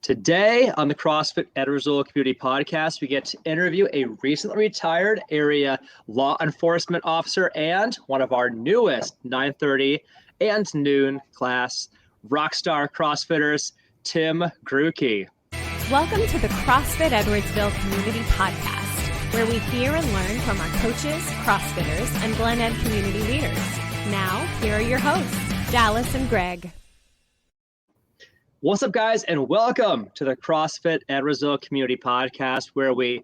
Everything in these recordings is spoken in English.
Today on the CrossFit Edwardsville Community Podcast, we get to interview a recently retired area law enforcement officer and one of our newest 9:30 and noon class rockstar CrossFitters, Tim Gruhlke. Welcome to the CrossFit Edwardsville Community Podcast, where we hear and learn from our coaches, CrossFitters, and Glen Ed community leaders. Now, here are your hosts, Dallas and Greg. What's up, guys, and welcome to the CrossFit Edwardsville Community Podcast, where we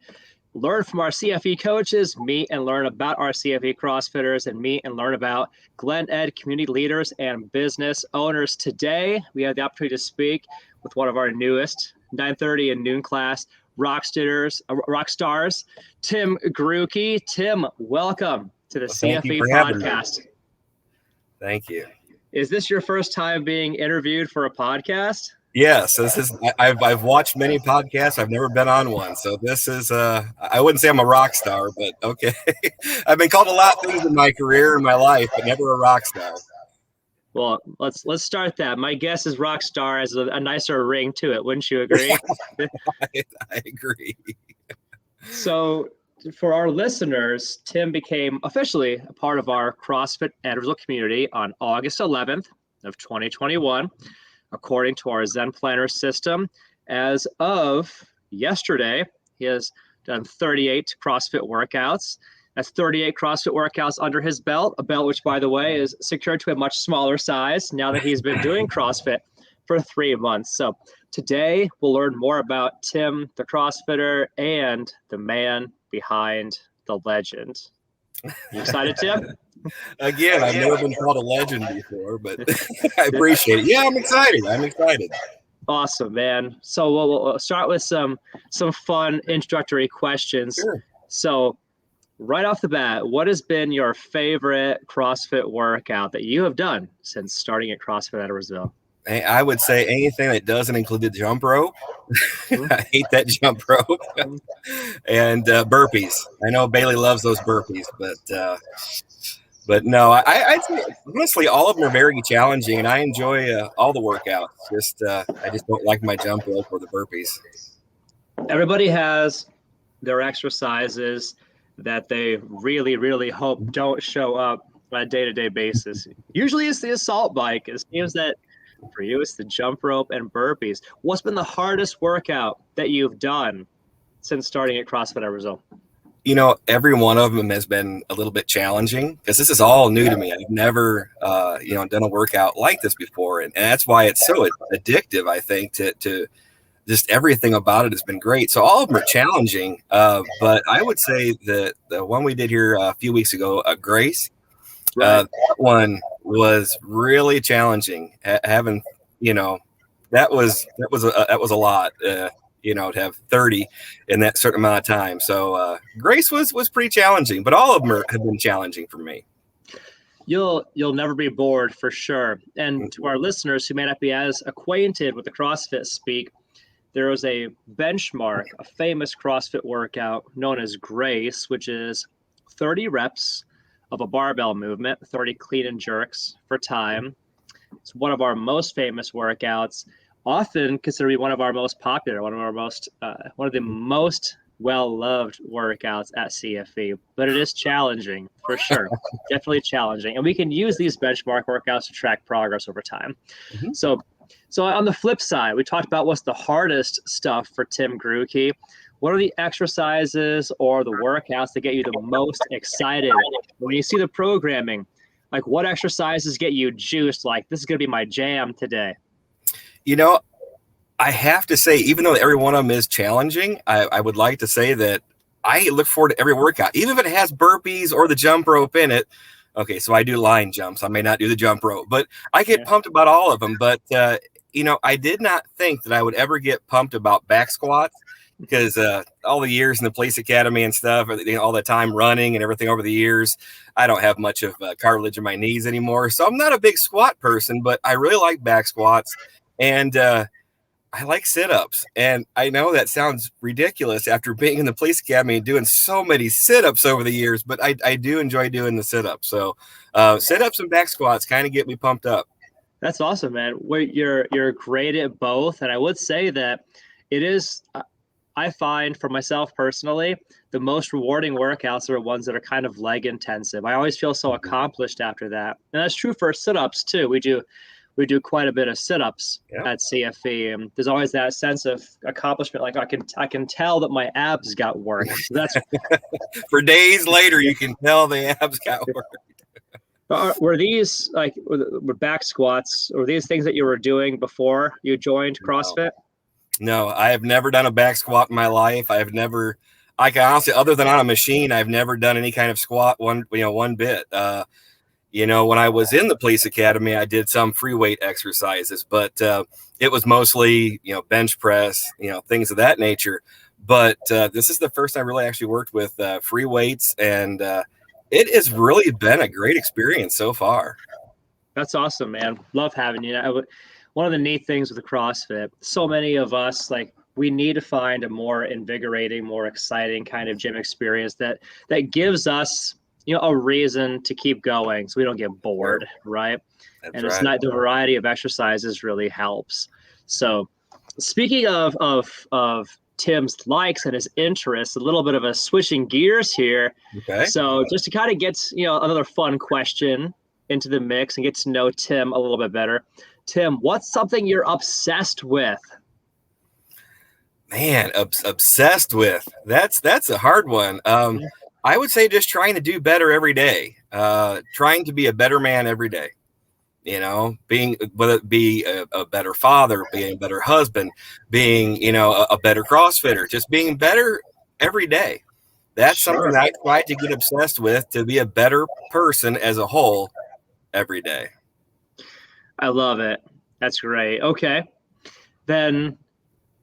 learn from our CFE coaches, meet and learn about our CFE CrossFitters, and meet and learn about Glen Ed community leaders and business owners. Today, we have the opportunity to speak with one of our newest 9:30 and noon class rock stars, Tim Gruhlke. Tim, welcome to the CFE Podcast. Thank you. Is this your first time being interviewed for a podcast? Yes, this is. I've watched many podcasts. I've never been on one, so this is. I wouldn't say I'm a rock star, but okay. I've been called a lot of things in my career and my life, but never a rock star. Well, let's start that. My guess is rock star has a nicer ring to it. Wouldn't you agree? I agree. So, for our listeners, Tim became officially a part of our CrossFit Edwardsville community on August 11th of 2021, according to our Zen Planner system. As of yesterday, he has done 38 CrossFit workouts. That's 38 CrossFit workouts under his belt, a belt which, by the way, is secured to a much smaller size now that he's been doing CrossFit for 3 months. So today, we'll learn more about Tim, the CrossFitter, and the man behind the legend. You excited, Tim? Again, I've never been called a legend before, but I appreciate it. Yeah, I'm excited. Awesome, man. So we'll start with some fun introductory questions. Sure. So right off the bat, what has been your favorite CrossFit workout that you have done since starting at CrossFit Edwardsville? I would say anything that doesn't include the jump rope. I hate that jump rope. And burpees. I know Bailey loves those burpees, but no, I'd say honestly all of them are very challenging, and I enjoy all the workouts. I just don't like my jump rope or the burpees. Everybody has their exercises that they really, really hope don't show up on a day-to-day basis. Usually it's the assault bike. It seems that for you, it's the jump rope and burpees. What's been the hardest workout that you've done since starting at CrossFit Edwardsville? You know, every one of them has been a little bit challenging because this is all new to me. I've never, done a workout like this before. And that's why it's so addictive, I think, to just everything about it has been great. So all of them are challenging. But I would say that the one we did here a few weeks ago, Grace, that one was really challenging. Having, that was a lot, to have 30 in that certain amount of time. So Grace was pretty challenging, but all of them have been challenging for me. You'll never be bored for sure. And to our listeners who may not be as acquainted with the CrossFit speak, there was a benchmark, a famous CrossFit workout known as Grace, which is 30 reps of a barbell movement, 30 clean and jerks for time. It's one of our most famous workouts, often considered to be one of our most popular, one of the most well-loved workouts at CFE. But it is challenging for sure, definitely challenging. And we can use these benchmark workouts to track progress over time. Mm-hmm. So on the flip side, we talked about what's the hardest stuff for Tim Gruhlke. What are the exercises or the workouts that get you the most excited when you see the programming? Like, what exercises get you juiced? Like, this is going to be my jam today. I have to say, even though every one of them is challenging, I would like to say that I look forward to every workout, even if it has burpees or the jump rope in it. Okay, so I do line jumps. I may not do the jump rope, but I get pumped about all of them. But, I did not think that I would ever get pumped about back squats. Because all the years in the police academy and stuff, all the time running and everything over the years, I don't have much of cartilage in my knees anymore. So I'm not a big squat person, but I really like back squats. And I like sit-ups. And I know that sounds ridiculous after being in the police academy and doing so many sit-ups over the years, but I do enjoy doing the sit-ups. So sit-ups and back squats kind of get me pumped up. That's awesome, man. You're great at both, and I would say that it is. I find for myself personally, the most rewarding workouts are ones that are kind of leg intensive. I always feel so accomplished after that, and that's true for sit-ups too. We do quite a bit of sit-ups at CFE, and there's always that sense of accomplishment. Like I can tell that my abs got work. So that's For days later, you can tell the abs got work. Were these like were back squats? Were these things that you were doing before you joined CrossFit? No, I have never done a back squat in my life. I can honestly, other than on a machine, I've never done any kind of squat one bit. When I was in the police academy, I did some free weight exercises, but it was mostly, bench press, things of that nature. But this is the first time I really actually worked with free weights, and it has really been a great experience so far. That's awesome, man. Love having you. One of the neat things with the CrossFit, so many of us, like, we need to find a more invigorating, more exciting kind of gym experience that gives us, a reason to keep going so we don't get bored, right? That's It's right. not, the variety of exercises really helps. So speaking of Tim's likes and his interests, a little bit of a switching gears here. Okay. So just to kind of get, another fun question into the mix and get to know Tim a little bit better. Tim, what's something you're obsessed with? Man, obsessed with. That's a hard one. I would say just trying to do better every day. Trying to be a better man every day. Being, whether it be a better father, being a better husband, being, a better CrossFitter, just being better every day. That's something I try to get obsessed with, to be a better person as a whole every day. I love it. That's great. Okay. Then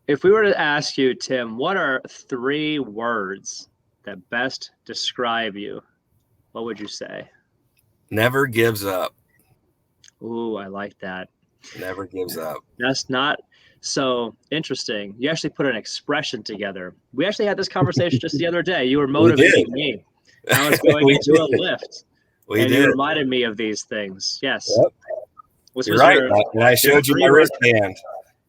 if we were to ask you, Tim, what are 3 words that best describe you? What would you say? Never gives up. Ooh, I like that. Never gives up. That's not so interesting. You actually put an expression together. We actually had this conversation just the other day. You were motivating me. I was going into a lift. You reminded me of these things. Yes. Yep. You're right. And I showed you my wristband.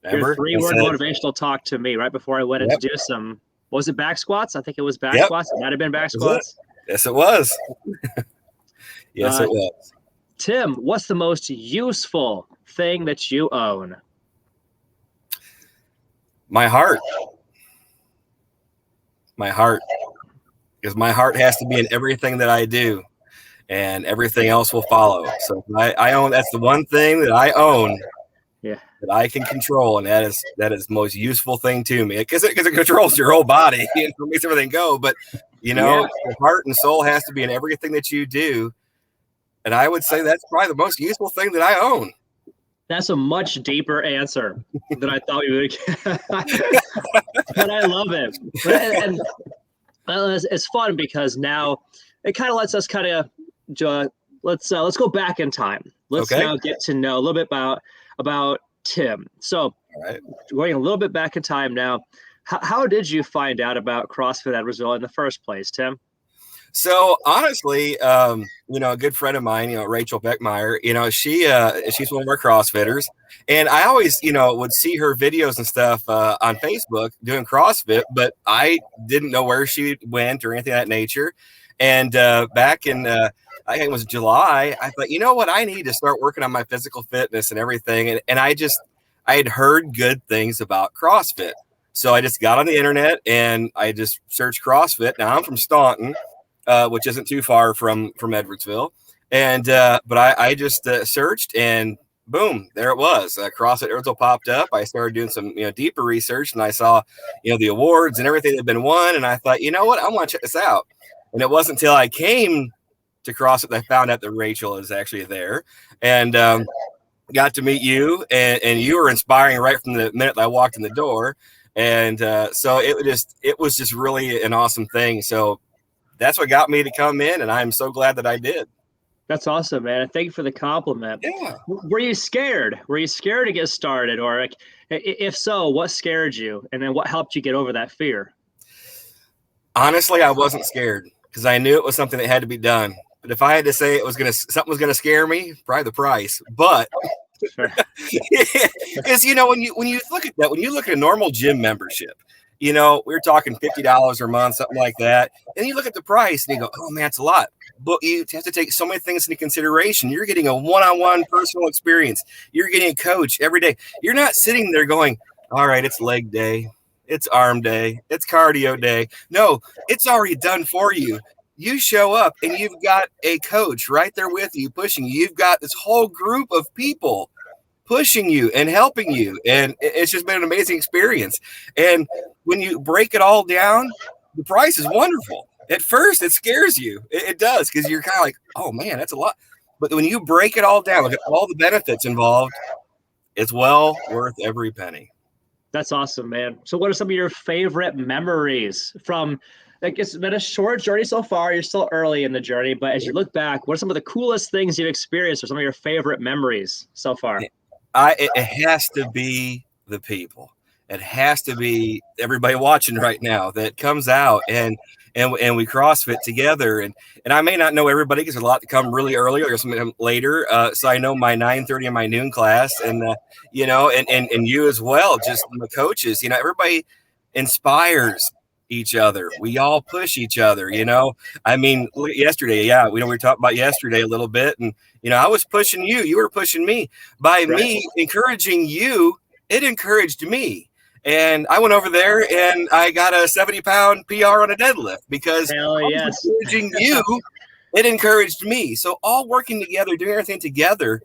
Your 3-word motivational talk to me right before I went in to do some, was it back squats? I think it was back squats. It might have been back squats. Yes, it was. Yes, it was. Tim, what's the most useful thing that you own? My heart. My heart. Because my heart has to be in everything that I do, and everything else will follow. So I own, that's the one thing that I own that I can control, and that is the most useful thing to me, because it controls your whole body and makes everything go. But your heart and soul has to be in everything that you do, and I would say that's probably the most useful thing that I own. That's a much deeper answer than I thought you would get. But I love it. And it's fun because now it kind of lets us let's go back in time. Let's now get to know a little bit about Tim. So going a little bit back in time now, how did you find out about CrossFit Edwardsville in the first place, Tim? So honestly, a good friend of mine, Rachel Beckmeyer, she's one of our CrossFitters, and I always, would see her videos and stuff on Facebook doing CrossFit, but I didn't know where she went or anything of that nature. And back in, I think it was July, I thought, you know what, I need to start working on my physical fitness and everything. And I had heard good things about CrossFit. So I just got on the internet and I just searched CrossFit. Now I'm from Staunton, which isn't too far from Edwardsville. And, but I just searched, and boom, there it was. CrossFit Edwardsville popped up. I started doing some, deeper research, and I saw, the awards and everything that had been won. And I thought, you know what, I want to check this out. And it wasn't until I came to CrossFit that I found out that Rachel is actually there, and got to meet you, and you were inspiring right from the minute that I walked in the door. And so it was just really an awesome thing. So that's what got me to come in, and I'm so glad that I did. That's awesome, man. Thank you for the compliment. Yeah. Were you scared? Were you scared to get started? Or if so, what scared you? And then what helped you get over that fear? Honestly, I wasn't scared because I knew it was something that had to be done. But if I had to say something was gonna scare me, probably the price. But Sure. Because when you look at that, when you look at a normal gym membership, we're talking $50 a month, something like that, and you look at the price and you go, oh man, it's a lot. But you have to take so many things into consideration. You're getting a one-on-one personal experience. You're getting a coach every day. You're not sitting there going, all right, it's leg day, it's arm day, it's cardio day. No, it's already done for you. You show up and you've got a coach right there with you, pushing you. You've got this whole group of people pushing you and helping you. And it's just been an amazing experience. And when you break it all down, the price is wonderful. At first, it scares you. It does, because you're kind of like, oh man, that's a lot. But when you break it all down, look at all the benefits involved, it's well worth every penny. That's awesome, man. So what are some of your favorite memories from, like, it's been a short journey so far. You're still early in the journey, but as you look back, what are some of the coolest things you've experienced or some of your favorite memories so far? It has to be the people. It has to be everybody watching right now that comes out and we CrossFit together. And I may not know everybody because there's a lot to come really early or some later. So I know my 9:30 and my noon class, and and you as well, just the coaches. Everybody inspires each other. We all push each other. I mean, yesterday, we were talking about yesterday a little bit, and I was pushing you. You were pushing me. By me encouraging you, it encouraged me. And I went over there and I got a 70-pound PR on a deadlift because encouraging you, it encouraged me. So all working together, doing everything together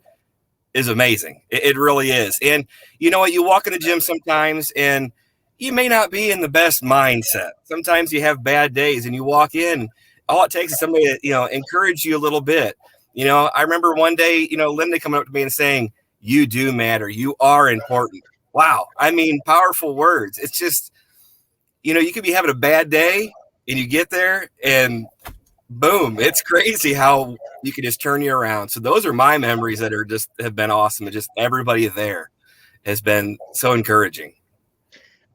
is amazing. It really is. And you know what? You walk in the gym sometimes and you may not be in the best mindset. Sometimes you have bad days and you walk in. All it takes is somebody to, encourage you a little bit. I remember one day, Linda coming up to me and saying, you do matter. You are important. Wow. I mean, powerful words. It's just, you could be having a bad day and you get there and boom, it's crazy how you can just turn you around. So those are my memories that have been awesome. And just everybody there has been so encouraging.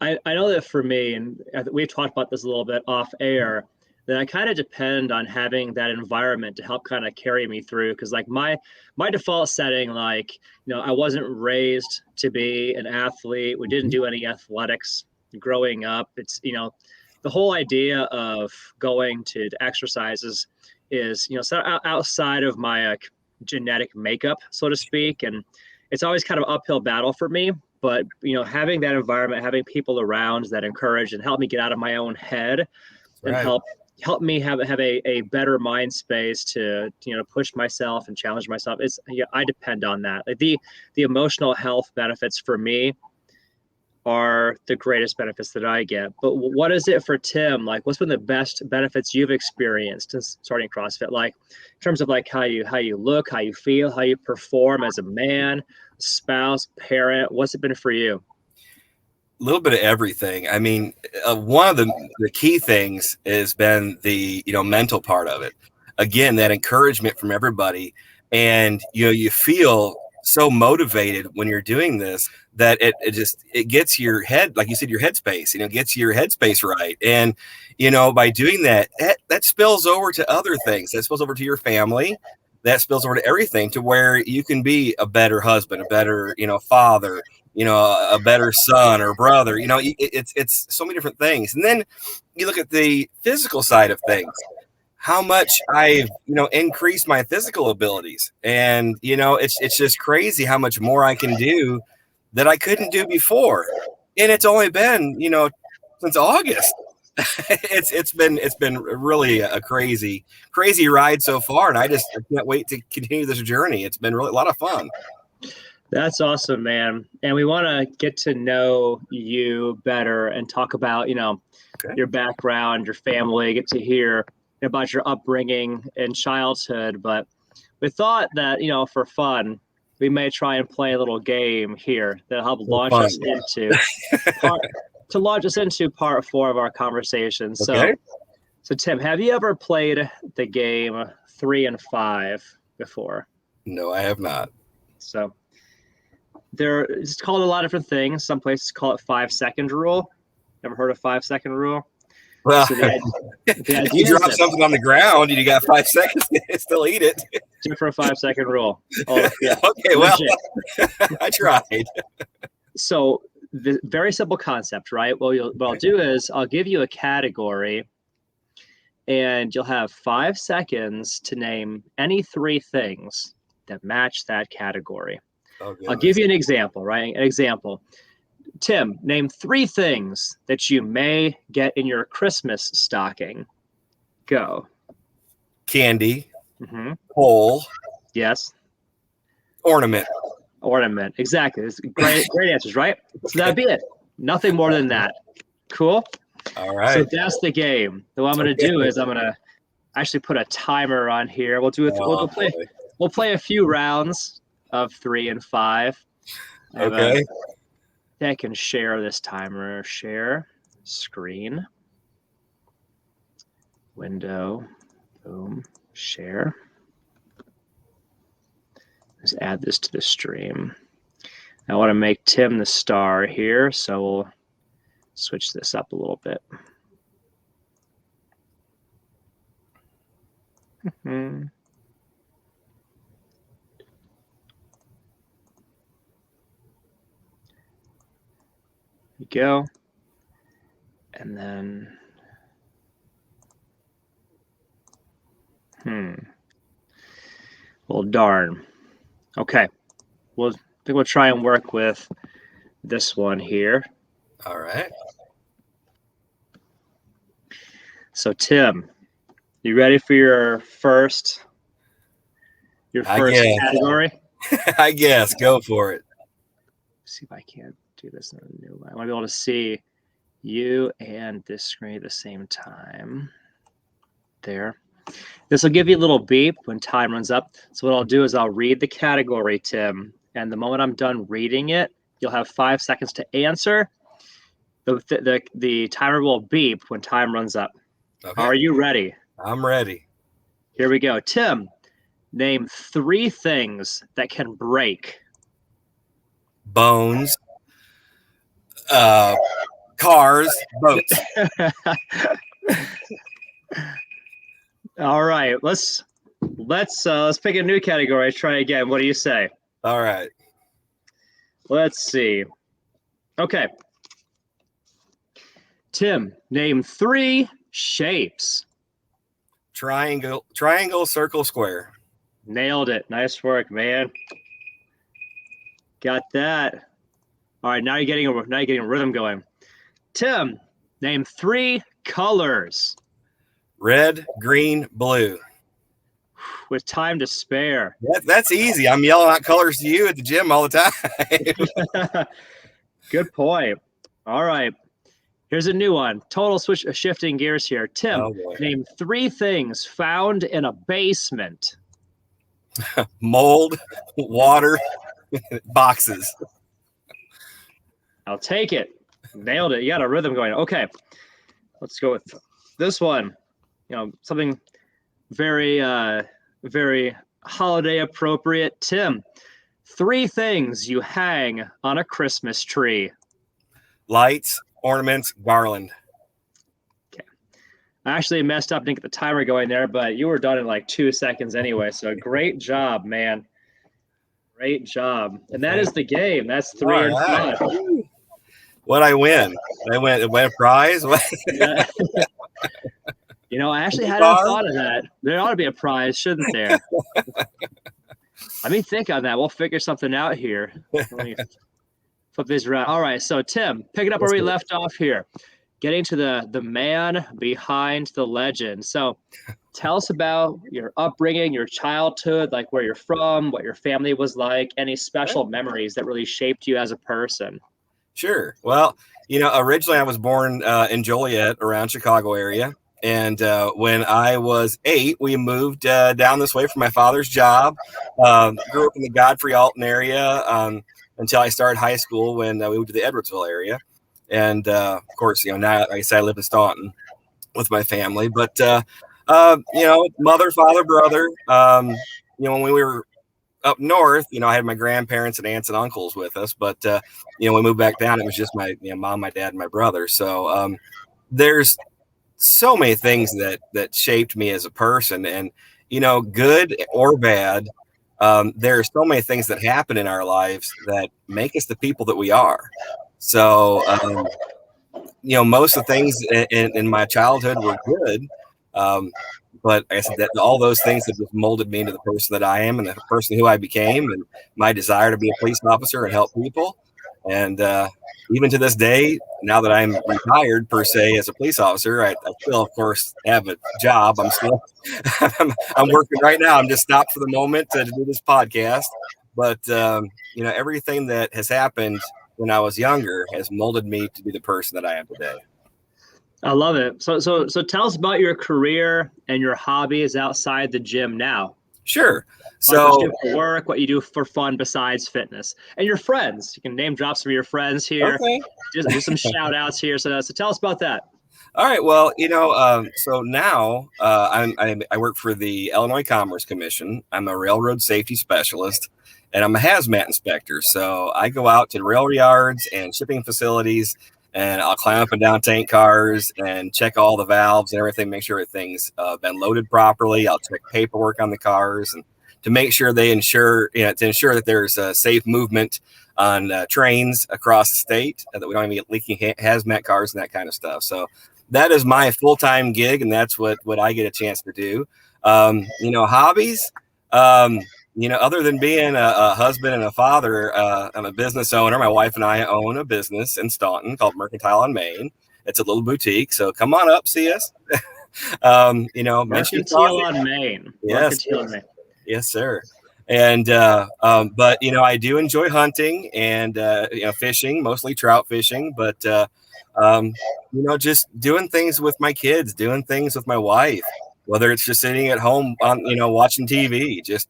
I know that for me, and we've talked about this a little bit off air, that I kind of depend on having that environment to help kind of carry me through. Cause like my default setting, I wasn't raised to be an athlete. We didn't do any athletics growing up. It's, the whole idea of going to exercises is, outside of my genetic makeup, so to speak. And it's always kind of an uphill battle for me. But, having that environment, having people around that encourage and help me get out of my own head and help me have a better mind space to, push myself and challenge myself. I depend on that. Like the emotional health benefits for me are the greatest benefits that I get. But what is it for Tim? Like, what's been the best benefits you've experienced in starting CrossFit? Like in terms of like how you look, how you feel, how you perform as a man, spouse, parent. What's it been for you? A little bit of everything. I mean, one of the key things has been the mental part of it. Again, that encouragement from everybody, and you feel so motivated when you're doing this that it gets your head, like you said, your headspace. Gets your headspace right, and by doing that spills over to other things. That spills over to your family. That spills over to everything, to where you can be a better husband, a better father, a better son or brother. It's so many different things. And then you look at the physical side of things, how much I've increased my physical abilities, and it's just crazy how much more I can do that I couldn't do before. And it's only been since August. It's been really a crazy ride so far, and I can't wait to continue this journey. It's been really a lot of fun. That's awesome, man. And we want to get to know you better and talk about your background, your family, get to hear about your upbringing and childhood. But we thought that for fun, we may try and play a little game here that'll help launch us into part 4 of our conversation. Okay. So Tim, have you ever played the game 3 and 5 before? No, I have not. So it's called a lot of different things. Some places call it 5-second rule. Ever heard of 5-second rule? Well, so the idea you drop something on the ground and you got 5 seconds to still eat it. Different 5-second rule. Oh, yeah. Okay, well, I tried. So the very simple concept, right? What I'll do is I'll give you a category, and you'll have 5 seconds to name any 3 things that match that category. Oh, I'll give you an example, right? An example. Tim, name 3 things that you may get in your Christmas stocking. Go. Candy, Mm-hmm. pole, Yes. ornament. Ornament. Exactly. It's great answers, right? So that'd be it. Nothing more than that. Cool. All right. So that's the game. So what I'm going to do is I'm going to actually put a timer on here. We'll play a few rounds of 3 and 5. Okay. I can share this timer. Share screen. Window. Boom. Share. Let's add this to the stream. I want to make Tim the star here, so we'll switch this up a little bit. There you go. And then, well, darn. Okay. I think we'll try and work with this one here. All right. So, Tim, you ready for your first category? I guess. Go for it. Let's see if I can't do this in a new way. I want to be able to see you and this screen at the same time. There. This will give you a little beep when time runs up. So what I'll do is I'll read the category, Tim, and the moment I'm done reading it, you'll have 5 seconds to answer. The timer will beep when time runs up. Okay. Are you ready? I'm ready. Here we go. Tim, name 3 things that can break. Bones, cars, boats. All right, let's pick a new category. Try again. What do you say? All right. Let's see. Okay. Tim, name 3 shapes. Triangle, circle, square. Nailed it. Nice work, man. Got that. All right, now you're getting a rhythm going. Tim, name 3 colors. Red, green, blue. With time to spare. That's easy. I'm yelling out colors to you at the gym all the time. Good point. All right. Here's a new one. Total shifting gears here. Tim, name 3 things found in a basement. Mold, water, boxes. I'll take it. Nailed it. You got a rhythm going. Okay. Let's go with this one. Something very, very holiday appropriate. Tim, 3 things you hang on a Christmas tree. Lights, ornaments, garland. Okay. I actually messed up, didn't get the timer going there, but you were done in like 2 seconds anyway. So great job, man. Great job. And that is the game. That's 3 and 5. What'd I win? I win a prize? Yeah. I actually hadn't thought of that. There ought to be a prize, shouldn't there? Let me think on that. We'll figure something out here. Let me flip these around. All right. So, Tim, picking up where we left off here, getting to the man behind the legend. So, tell us about your upbringing, your childhood, like where you're from, what your family was like, any special memories that really shaped you as a person. Sure. Well, originally I was born in Joliet, around Chicago area. And when I was 8, we moved down this way for my father's job. Grew up in the Godfrey Alton area until I started high school when we moved to the Edwardsville area. And of course, now, like I said, I live in Staunton with my family. But, mother, father, brother, when we were up north, I had my grandparents and aunts and uncles with us. But, when we moved back down, it was just my mom, my dad, and my brother. So there's so many things that shaped me as a person. And, good or bad, there are so many things that happen in our lives that make us the people that we are. So, most of the things in my childhood were good. But like I said, that all those things have just molded me into the person that I am and the person who I became, and my desire to be a police officer and help people. And even to this day, now that I'm retired per se as a police officer, I still, of course, have a job. I'm still I'm working right now. I'm just stopped for the moment to do this podcast. But everything that has happened when I was younger has molded me to be the person that I am today. I love it. So tell us about your career and your hobbies outside the gym now. Sure. So what you do for work, what you do for fun besides fitness, and your friends. You can name drop some of your friends here. Okay. Just do some shout outs here. So tell us about that. All right. Well, so now I work for the Illinois Commerce Commission. I'm a railroad safety specialist, and I'm a hazmat inspector. So I go out to rail yards and shipping facilities, and I'll climb up and down tank cars and check all the valves and everything, make sure everything's been loaded properly. I'll check paperwork on the cars and to make sure to ensure that there's a safe movement on trains across the state, that we don't have any leaking hazmat cars and that kind of stuff. So that is my full-time gig, and that's what I get a chance to do. Hobbies, other than being a husband and a father, I'm a business owner. My wife and I own a business in Staunton called Mercantile on Main. It's a little boutique, so come on up, see us. Mercantile on Main. Yes. Mercantile on Main. Yes, sir. And but I do enjoy hunting and fishing, mostly trout fishing, but just doing things with my kids, doing things with my wife, whether it's just sitting at home on watching TV, just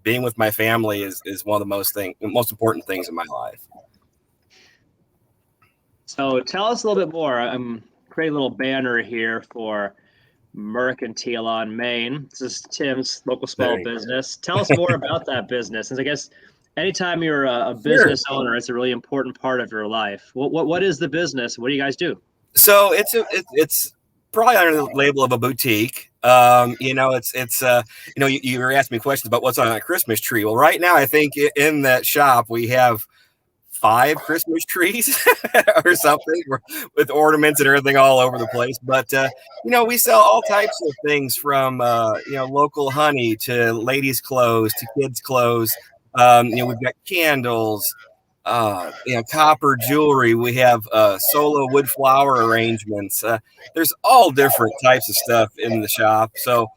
being with my family is one of the most important things in my life. So tell us a little bit more. I'm creating a little banner here for Mercantile on Main. This is Tim's local small business. Tell us more about that business. And I guess anytime you're a business owner, it's a really important part of your life. What is the business? What do you guys do? So it's probably under the label of a boutique. You were asking me questions about what's on a Christmas tree. Well, right now I think in that shop we have 5 Christmas trees or something with ornaments and everything all over the place. But, we sell all types of things from, local honey to ladies' clothes to kids' clothes. We've got candles, copper jewelry. We have solo wood flower arrangements. There's all different types of stuff in the shop. So,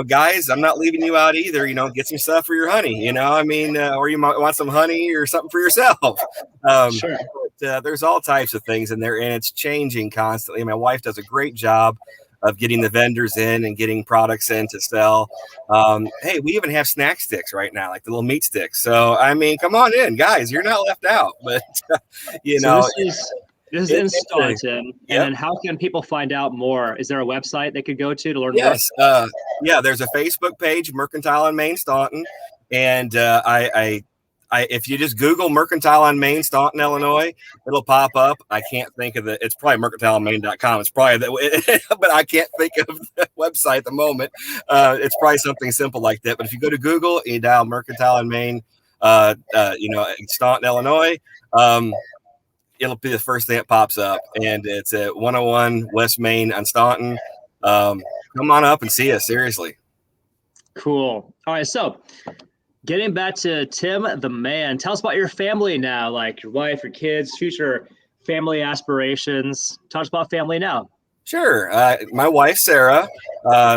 guys, I'm not leaving you out either. Get some stuff for your honey, or you might want some honey or something for yourself. Sure. But, there's all types of things in there, and it's changing constantly. My wife does a great job of getting the vendors in and getting products in to sell. Hey, we even have snack sticks right now, like the little meat sticks. So, come on in, guys. You're not left out. But, This is in Staunton. Yep. And how can people find out more? Is there a website they could go to learn more? Yes. There's a Facebook page, Mercantile on Main Staunton. And if you just Google Mercantile on Main, Staunton, Illinois, it'll pop up. I can't think of it's probably mercantileonmain.com. It's probably but I can't think of the website at the moment. It's probably something simple like that. But if you go to Google, you dial Mercantile on Main, Staunton, Illinois, it'll be the first thing that pops up. And it's at 101 West Main on Staunton. Come on up and see us, seriously. Cool. All right, so getting back to Tim the man, tell us about your family now, like your wife, your kids, future family aspirations. Tell us about family now. Sure. My wife, Sarah,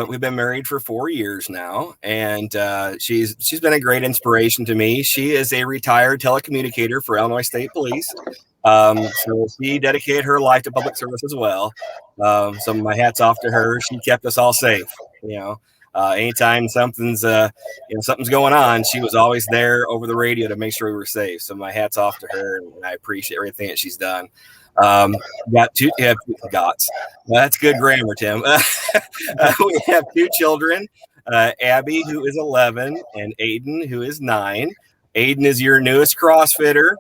we've been married for 4 years now, and she's been a great inspiration to me. She is a retired telecommunicator for Illinois State Police. So she dedicated her life to public service as well. So my hat's off to her. She kept us all safe, anytime something's going on, she was always there over the radio to make sure we were safe. So my hat's off to her, and I appreciate everything that she's done. That's good grammar, Tim. We have 2 children, Abby, who is 11, and Aiden, who is 9. Aiden is your newest CrossFitter.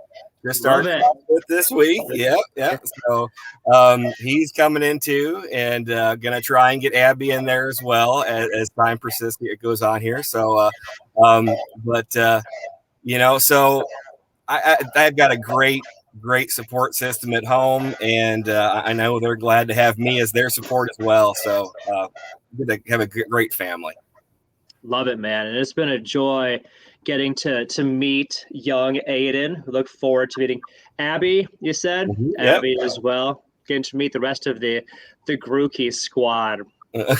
just started this week. Yeah. So he's coming in too, and gonna try and get Abby in there as well as time persists. It goes on here. So, so I've got a great support system at home, and I know they're glad to have me as their support as well. So good to have a great family. Love it, man. And it's been a joy getting to meet young Aiden. Look forward to meeting Abby, you said? Yep. Abby as well. Getting to meet the rest of the Gruhlke squad.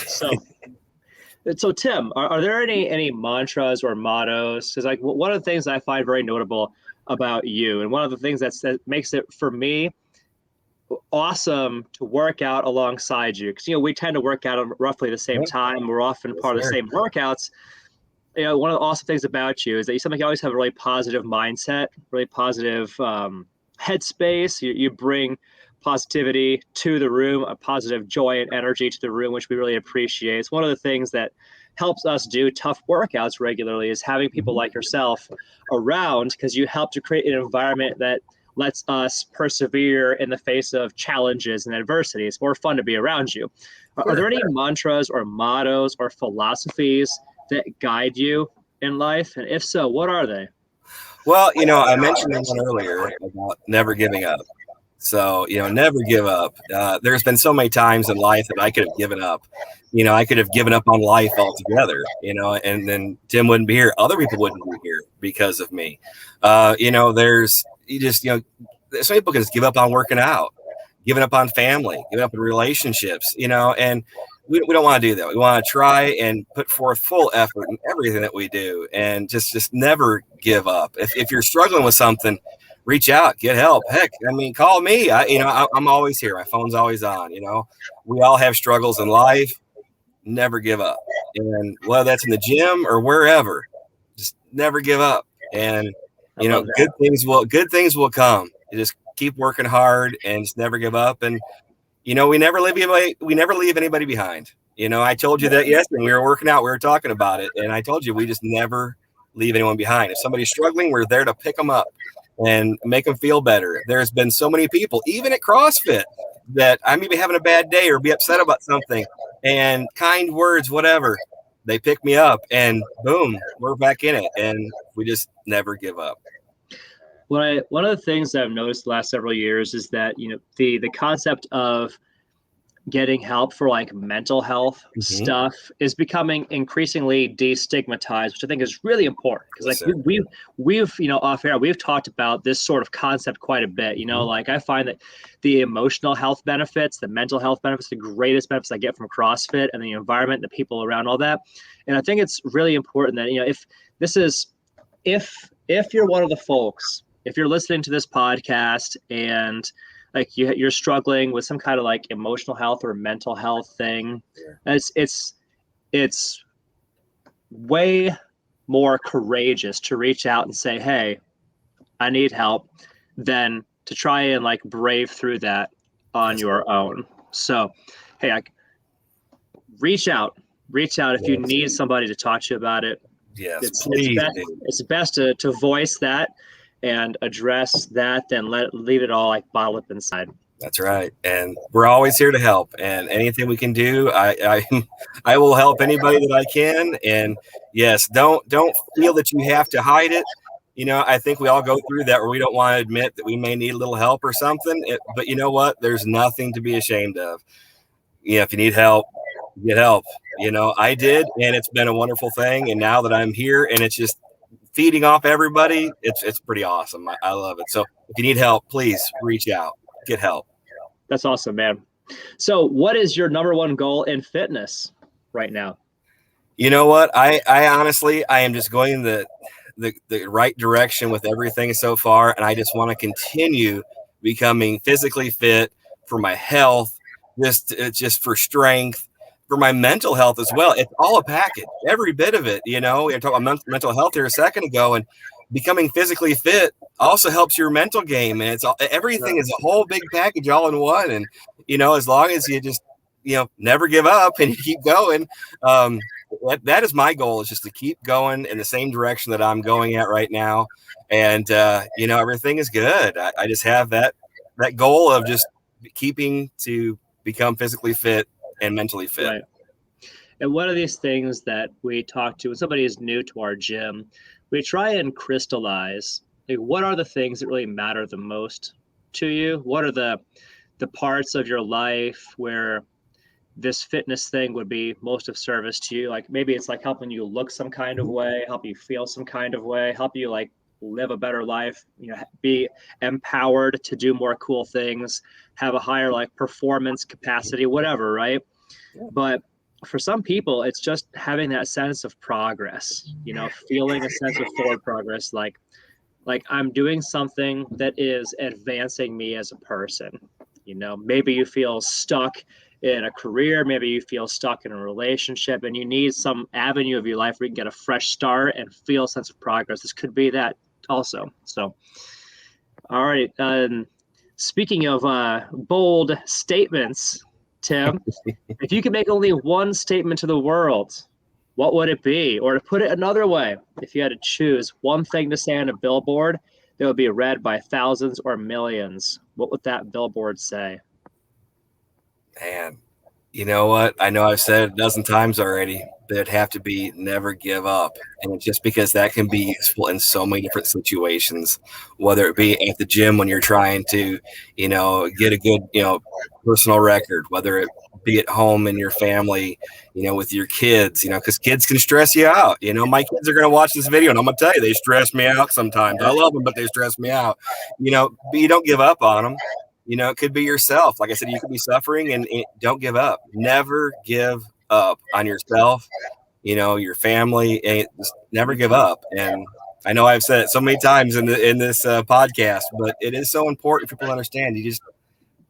So Tim, are there any mantras or mottos? Because like one of the things I find very notable about you, and one of the things that makes it for me awesome to work out alongside you, because we tend to work out at roughly the same time. We're often part of the same workouts. One of the awesome things about you is that you always have a really positive mindset, really positive headspace. You bring positivity to the room, a positive joy and energy to the room, which we really appreciate. It's one of the things that helps us do tough workouts regularly, is having people like yourself around, because you help to create an environment that lets us persevere in the face of challenges and adversity. It's more fun to be around you. Are there any mantras or mottos or philosophies that guide you in life? And if so, what are they? Well, I mentioned one earlier about never giving up. So, never give up. There's been so many times in life that I could have given up. I could have given up on life altogether, and then Tim wouldn't be here. Other people wouldn't be here because of me. Some people can just give up on working out, giving up on family, giving up on relationships, and we don't want to do that. We want to try and put forth full effort in everything that we do, and just never give up. If you're struggling with something, reach out, get help. Heck, call me. I'm always here. My phone's always on. We all have struggles in life. Never give up. And whether that's in the gym or wherever, just never give up. And good things will come. You just keep working hard and just never give up. And we never leave anybody behind. I told you that yesterday when we were working out, we were talking about it, and I told you we just never leave anyone behind. If somebody's struggling, we're there to pick them up and make them feel better. There's been so many people, even at CrossFit, that I may be having a bad day or be upset about something, and kind words, whatever, they pick me up, and boom, we're back in it, and we just never give up. One of the things that I've noticed the last several years is that the concept of getting help for like mental health stuff is becoming increasingly destigmatized, which I think is really important, because we've off air, we've talked about this sort of concept quite a bit. Like I find that the emotional health benefits, the mental health benefits, the greatest benefits I get from CrossFit, and the environment, the people around, all that. And I think it's really important that if you're one of the folks, if you're listening to this podcast and like you're struggling with some kind of like emotional health or mental health thing, it's way more courageous to reach out and say, hey, I need help, than to try and like brave through that on your own. So, hey, reach out if you need somebody to talk to you about it. Yes, it's best to voice that and address that, then leave it all like bottled up inside. That's right. And we're always here to help, and anything we can do, I will help anybody that I can. And yes, don't feel that you have to hide it. I think we all go through that where we don't want to admit that we may need a little help or something. But you know what? There's nothing to be ashamed of. If you need help, get help. I did, and it's been a wonderful thing. And now that I'm here, and it's just feeding off everybody, it's pretty awesome. I love it. So if you need help, please reach out, get help. That's awesome, man. So what is your number one goal in fitness right now? You know what? I honestly, I am just going the right direction with everything so far. And I just want to continue becoming physically fit for my health, just for strength, for my mental health as well. It's all a package, every bit of it. We were talking about mental health here a second ago, and becoming physically fit also helps your mental game. And everything is a whole big package all in one. And, as long as you just, never give up and you keep going, that is my goal, is just to keep going in the same direction that I'm going at right now. And, everything is good. I just have that goal of just keeping to become physically fit and mentally fit. Right. And one of these things that we talk to when somebody is new to our gym, we try and crystallize, like, what are the things that really matter the most to you? What are the parts of your life where this fitness thing would be most of service to you? Like, maybe it's like helping you look some kind of way, help you feel some kind of way, help you like live a better life, be empowered to do more cool things, have a higher like performance capacity, whatever, right? Yeah. But for some people, it's just having that sense of progress, feeling a sense of forward progress, like I'm doing something that is advancing me as a person. Maybe you feel stuck in a career, maybe you feel stuck in a relationship, and you need some avenue of your life where you can get a fresh start and feel a sense of progress. This could be that also. So, all right. Speaking of bold statements, Tim, if you could make only one statement to the world, what would it be? Or to put it another way, if you had to choose one thing to say on a billboard that would be read by thousands or millions, what would that billboard say? Man, you know what? I know I've said it a dozen times already, but it'd have to be never give up. And it's just because that can be useful in so many different situations, whether it be at the gym when you're trying to, get a good, personal record, whether it be at home in your family, with your kids, because kids can stress you out. My kids are going to watch this video and I'm going to tell you, they stress me out sometimes. I love them, but they stress me out, but you don't give up on them. It could be yourself. Like I said, you could be suffering and don't give up. Never give up on yourself, your family, and just never give up. And I know I've said it so many times in this podcast, but it is so important for people to understand. You just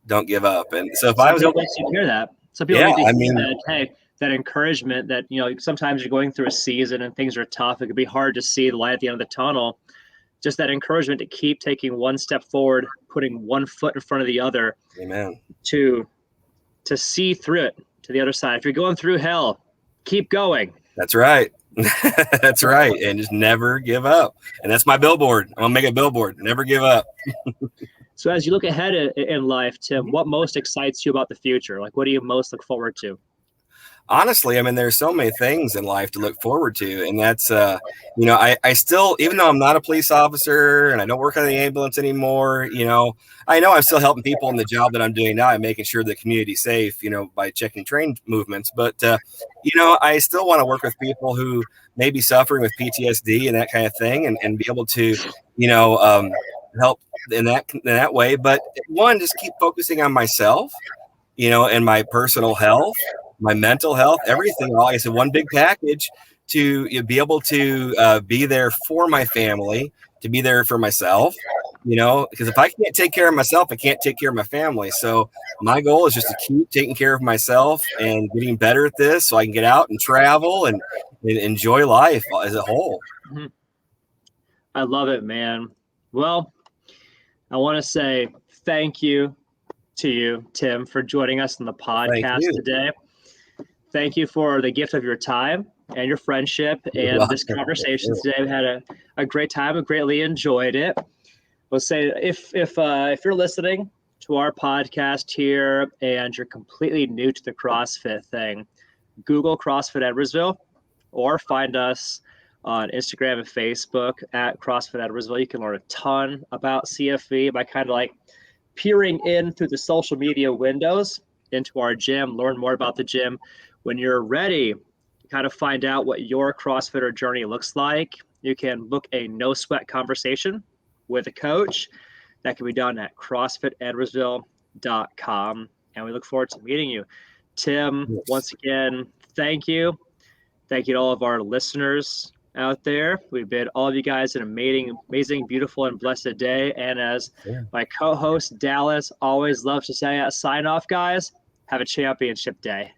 don't give up. And so if I was able to hear that, some people need to hear that, hey, that encouragement that, sometimes you're going through a season and things are tough. It could be hard to see the light at the end of the tunnel. Just that encouragement to keep taking one step forward, putting one foot in front of the other. Amen. To see through it to the other side. If you're going through hell, keep going. That's right. That's right. And just never give up. And that's my billboard. I'm gonna make a billboard. Never give up. So as you look ahead in life, Tim, what most excites you about the future? Like, what do you most look forward to? Honestly, there's so many things in life to look forward to. And that's, I still, even though I'm not a police officer and I don't work on the ambulance anymore, I know I'm still helping people in the job that I'm doing now and making sure the community's safe, by checking train movements. But, I still want to work with people who may be suffering with PTSD and that kind of thing and be able to, help in that way. But one, just keep focusing on myself, and my personal health, my mental health, everything. Like I said, one big package to be able to be there for my family, to be there for myself, because if I can't take care of myself, I can't take care of my family. So my goal is just to keep taking care of myself and getting better at this so I can get out and travel and enjoy life as a whole. Mm-hmm. I love it, man. Well, I want to say thank you to you, Tim, for joining us on the podcast today. Thank you for the gift of your time and your friendship and this conversation today. We had a great time. I greatly enjoyed it. We'll say if you're listening to our podcast here and you're completely new to the CrossFit thing, Google CrossFit Edwardsville or find us on Instagram and Facebook at CrossFit Edwardsville. You can learn a ton about CFE by kind of like peering in through the social media windows into our gym, learn more about the gym. When you're ready to kind of find out what your CrossFitter journey looks like, you can book a no sweat conversation with a coach. That can be done at CrossFitEdwardsville.com. And we look forward to meeting you. Tim, once again, thank you. Thank you to all of our listeners out there. We bid all of you guys an amazing, beautiful, and blessed day. And as my co-host Dallas always loves to say, sign off, guys. Have a championship day.